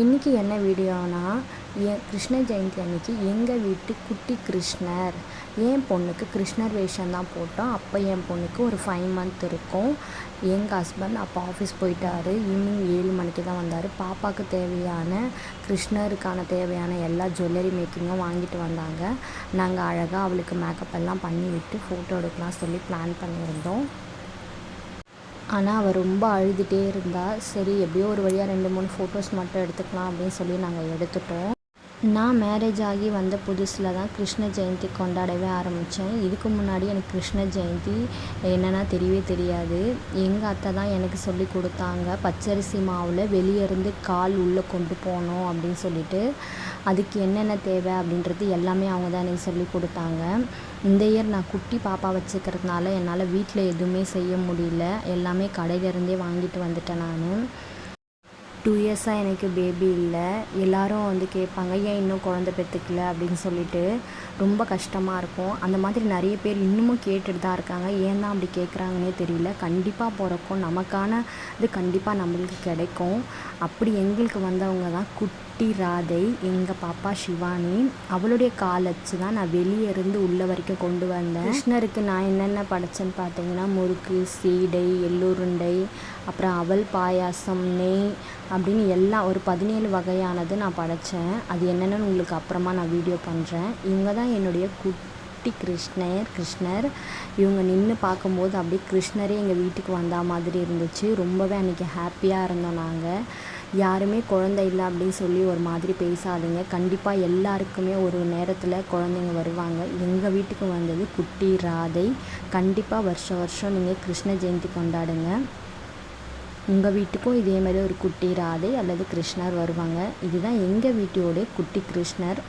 இன்றைக்கி என்ன வீடியோனா, கிருஷ்ண ஜெயந்தி அன்றைக்கி எங்கள் வீட்டு குட்டி கிருஷ்ணர், என் பொண்ணுக்கு கிருஷ்ணர் வேஷம் தான் போட்டோம். அப்போ என் பொண்ணுக்கு ஒரு 5 மந்த் இருக்கும். எங்கள் ஹஸ்பண்ட் அப்போ ஆஃபீஸ் போயிட்டார். ஈவினிங் 7 மணிக்கு தான் வந்தார். பாப்பாவுக்கு தேவையான கிருஷ்ணருக்கான தேவையான எல்லா ஜுவல்லரி மேக்கிங்கும் வாங்கிட்டு வந்தாங்க. நாங்கள் அழகாக அவளுக்கு மேக்கப் எல்லாம் பண்ணிவிட்டு ஃபோட்டோ எடுக்கலாம் சொல்லி பிளான் பண்ணியிருந்தோம். ஆனால் அவள் ரொம்ப அழுதுகிட்டே இருந்தா. சரி எப்படியோ ஒரு வழியாக 2-3 ஃபோட்டோஸ் மட்டும் எடுத்துக்கலாம் அப்படின்னு சொல்லி நாங்கள் எடுத்துட்டோம். நான் மேரேஜ் ஆகி வந்த புதுசில் தான் கிருஷ்ண ஜெயந்தி கொண்டாடவே ஆரம்பித்தேன். இதுக்கு முன்னாடி எனக்கு கிருஷ்ண ஜெயந்தி என்னென்னா தெரியவே தெரியாது. எங்கள் அத்தை தான் எனக்கு சொல்லி கொடுத்தாங்க. பச்சரிசி மாவில் வெளியே இருந்து கால் உள்ளே கொண்டு போகணும் அப்படின்னு சொல்லிட்டு, அதுக்கு என்னென்ன தேவை அப்படின்றது எல்லாமே அவங்க தான் எனக்கு சொல்லி கொடுத்தாங்க. இந்த இயர் நான் குட்டி பாப்பா வச்சுக்கிறதுனால என்னால் வீட்டில் எதுவுமே செய்ய முடியல. எல்லாமே கடையிலேருந்தே வாங்கிட்டு வந்துட்டேன் நான். 2 இயர்ஸாக எனக்கு பேபி இல்லை. எல்லோரும் வந்து கேட்பாங்க, ஏன் இன்னும் குழந்த பெற்றுக்கல அப்படின்னு சொல்லிட்டு. ரொம்ப கஷ்டமாக இருக்கும். அந்த மாதிரி நிறைய பேர் இன்னமும் கேட்டுட்டு தான் இருக்காங்க. ஏன் தான் அப்படி கேட்குறாங்கன்னே தெரியல. கண்டிப்பாக பிறக்கும், நமக்கான இது கண்டிப்பாக நம்மளுக்கு கிடைக்கும். அப்படி எங்களுக்கு வந்தவங்க தான் குட்டி ராதை, எங்கள் பாப்பா சிவானி. அவளுடைய கால் வச்சு தான் நான் வெளியே இருந்து உள்ள வரைக்கும் கொண்டு வந்தேன். கிருஷ்ணருக்கு நான் என்னென்ன படைச்சேன்னு பார்த்தீங்கன்னா, முறுக்கு, சீடை, எள்ளுருண்டை, அப்புறம் அவல் பாயாசம், நெய் அப்படின்னு எல்லாம் ஒரு 17 வகையானது நான் படைத்தேன். அது என்னென்னு உங்களுக்கு அப்புறமா நான் வீடியோ பண்ணுறேன். இவங்க தான் என்னுடைய குட்டி கிருஷ்ணர். இவங்க நின்று பார்க்கும்போது அப்படியே கிருஷ்ணரே எங்கள் வீட்டுக்கு வந்த மாதிரி இருந்துச்சு. ரொம்பவே அன்றைக்கி ஹாப்பியாக இருந்தோம் நாங்கள். யாருமே குழந்தை இல்லை அப்படின்னு சொல்லி ஒரு மாதிரி பேசாதீங்க. கண்டிப்பாக எல்லாருக்குமே ஒரு நேரத்தில் குழந்தைங்க வருவாங்க. எங்கள் வீட்டுக்கு வந்தது குட்டி ராதை. கண்டிப்பாக வருஷம் நீங்கள் கிருஷ்ண ஜெயந்தி கொண்டாடுங்க. உங்கள் வீட்டுக்கும் இதே மாதிரி ஒரு குட்டி ராதை அல்லது கிருஷ்ணர் வருவாங்க. இதுதான் எங்கள் வீட்டோடைய குட்டி கிருஷ்ணர்.